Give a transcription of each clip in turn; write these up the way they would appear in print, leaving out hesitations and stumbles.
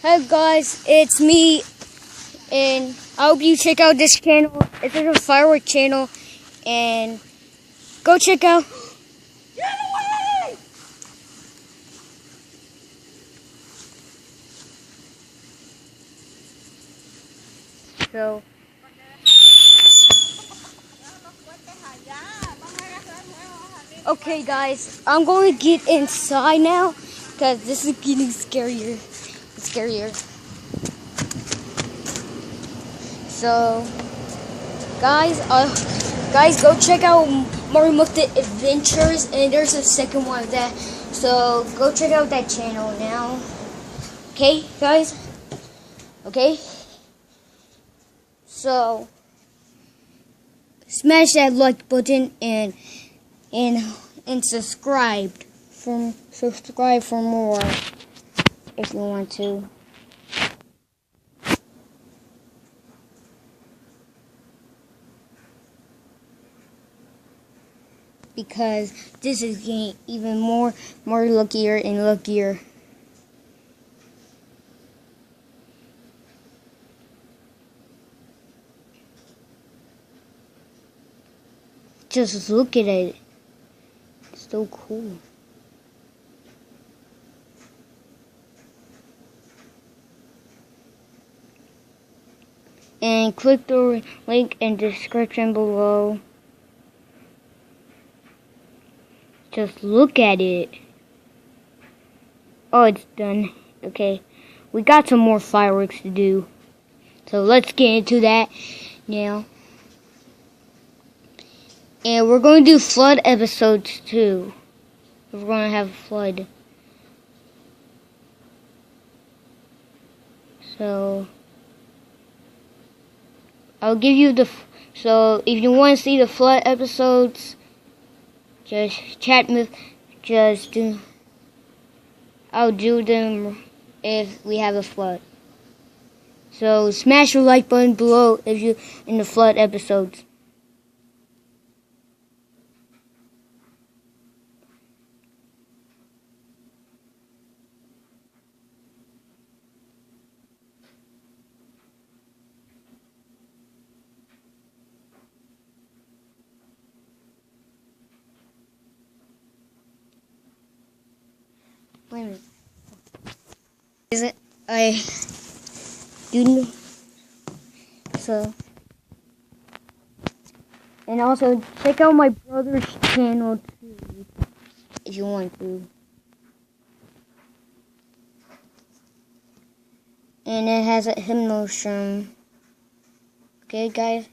Hey guys, it's me, and I hope you check out this channel. It's a firework channel, and go check out. Get away! So, okay guys, I'm going to get inside now, because this is getting scarier. So, guys, go check out Mario Mukta Adventures, and there's a second one of that. So go check out that channel now. Okay, guys. Okay. So smash that like button and subscribe for more if you want to. Because this is getting even more luckier and luckier. Just look at it. It's so cool. And click the link in the description below. Just look at it. Oh, it's done. Okay. We got some more fireworks to do. So let's get into that now. And we're going to do flood episodes too. We're going to have a flood. So I'll give you so if you want to see the flood episodes, just chat with, I'll do them if we have a flood. So smash the like button below if you in the flood episodes. Wait a minute. Is it? I do know. So, and also check out my brother's channel too, if you want to. And it has a hypnoshroom. Okay, guys.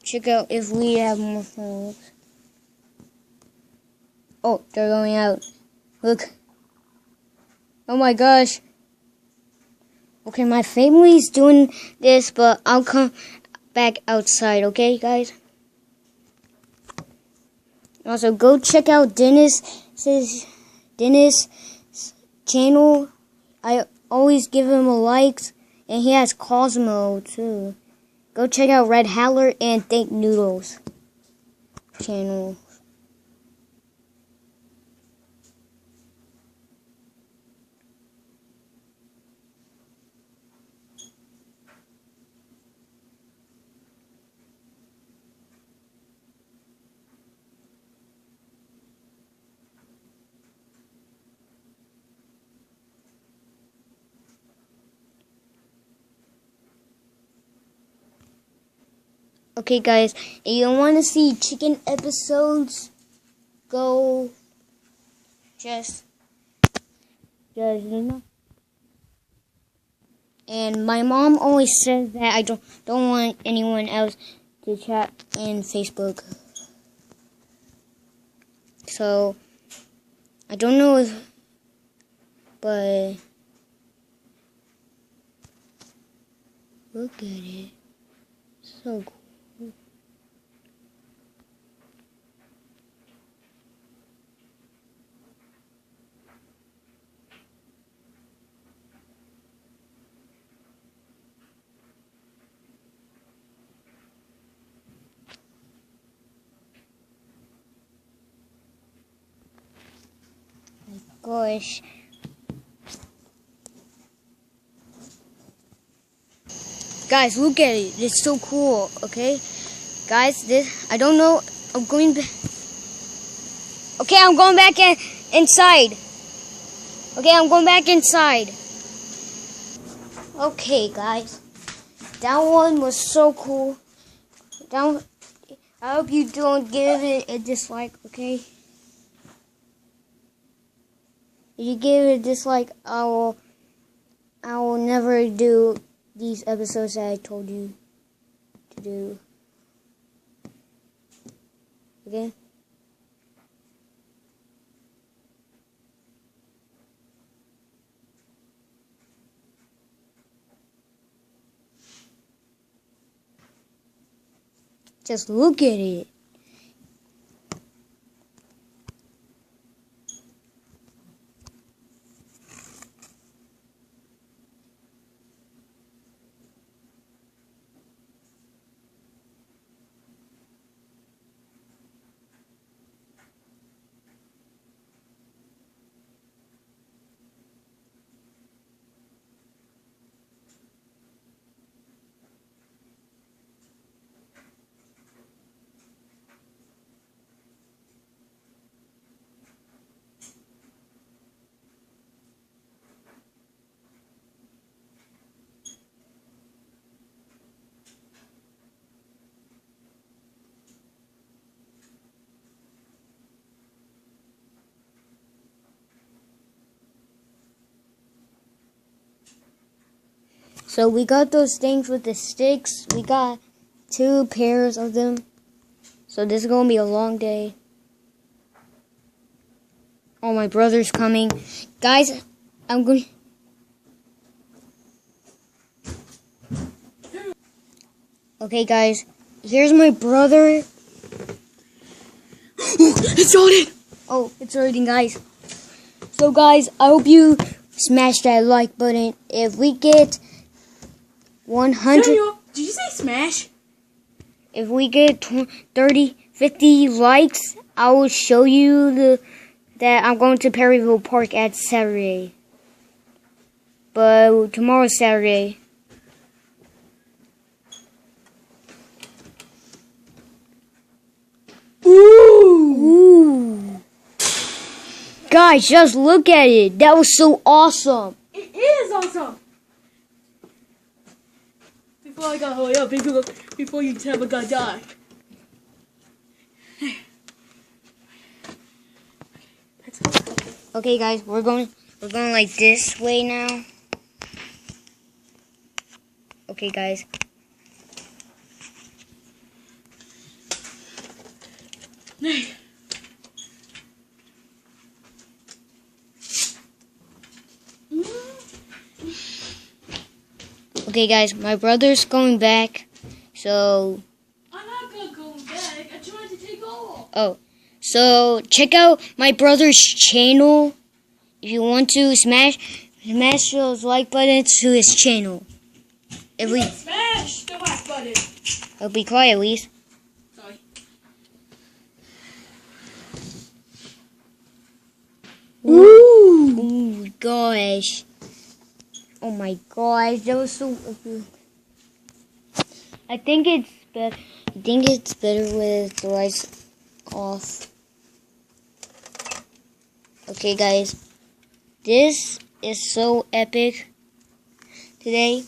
Check out if we have more fireworks. Oh, they're going out. Look. Oh my gosh. Okay, my family's doing this, but I'll come back outside, okay, guys? Also, go check out Dennis's channel. I always give him a like, and he has Cosmo, too. Go check out Red Howler and Think Noodles channel. Okay, guys, if you want to see chicken episodes, go just you know. And my mom always says that I don't want anyone else to chat in Facebook. So I don't know if, but Look at it. So cool. Gosh. Guys, look at it. It's so cool, okay? Guys, this, I don't know. I'm going back. Okay, I'm going back inside. Okay, I'm going back inside. Okay, guys. That one was so cool. I hope you don't give it a dislike, okay? If you give it a dislike, I will never do these episodes that I told you to do. Okay? Just look at it. So we got those things with the sticks. We got 2 pairs of them. So this is going to be a long day. Oh, my brother's coming. Guys, I'm going... Okay, guys. Here's my brother. It's loaded! Oh, it's loading, guys. So, guys, I hope you smash that like button. If we get 100... Daniel, did you say smash? If we get 30, 50 likes, I will show you that I'm going to Perryville Park at Saturday. But tomorrow's Saturday. Ooh. Guys, just look at it. That was so awesome. It is awesome! Before I got hurry up, before you tell me I die. Okay, guys, we're going like this way now. Okay, guys. Okay, guys, my brother's going back, so... I'm not gonna go back. I tried to take off. Oh, so check out my brother's channel. If you want to smash those like buttons to his channel. If we Smash the like button. I'll be quiet, please. Sorry. Ooh, gosh. Oh my gosh, that was so good. I think it's better with the lights off. Okay, guys. This is so epic today.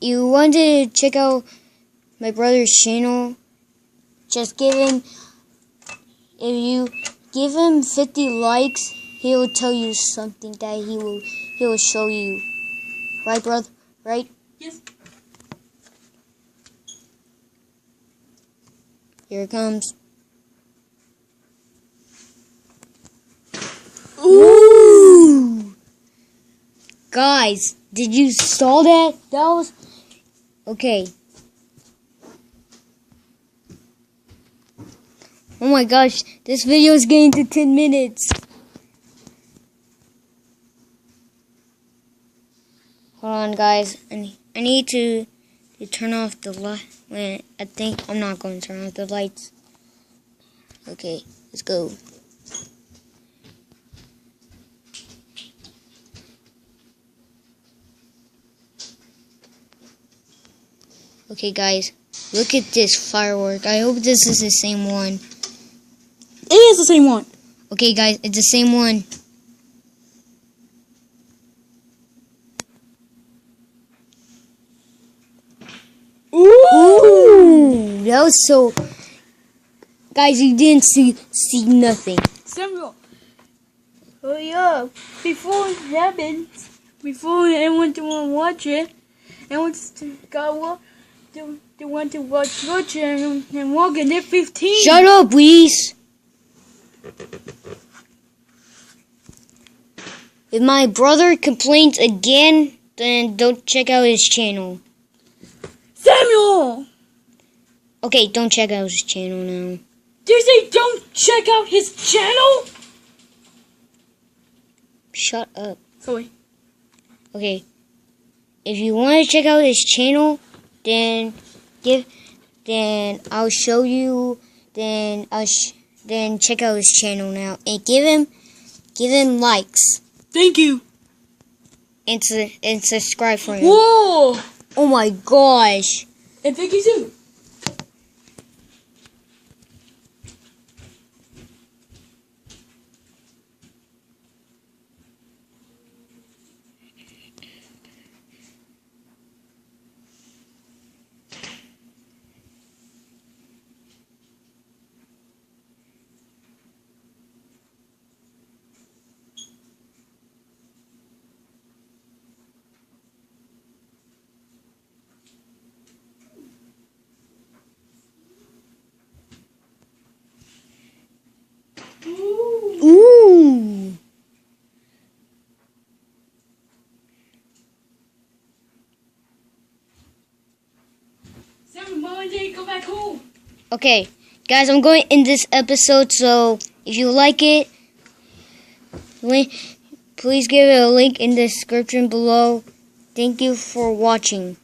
You want to check out my brother's channel? Just if you give him 50 likes, he will tell you something that he will show you. Right, brother? Right? Yes. Here it comes. Ooh! Guys, did you saw that? That was okay. Oh my gosh, this video is getting to 10 minutes. Hold on, guys. I need to turn off the light. I think I'm not going to turn off the lights. Okay, let's go. Okay, guys, look at this firework. I hope this is the same one. It is the same one. Okay, guys, it's the same one. Ooh, that was so. Guys, you didn't see nothing. Samuel, hurry up. Before it happens, before anyone to watch it, everyone's they want to watch your channel and walk in at 15. Shut up, please. If my brother complains again, then don't check out his channel. Samuel! Okay, don't check out his channel now. Did you say don't check out his channel? Shut up. Sorry. Okay. If you want to check out his channel, then I'll show you. Then then check out his channel now and give him likes Thank you. and subscribe for him. Whoa! Oh my gosh. And thank you too. Ooh. Samuel, Mom and Dad, go back home. Okay, guys, I'm going to end this episode, so if you like it, please give it a link in the description below. Thank you for watching.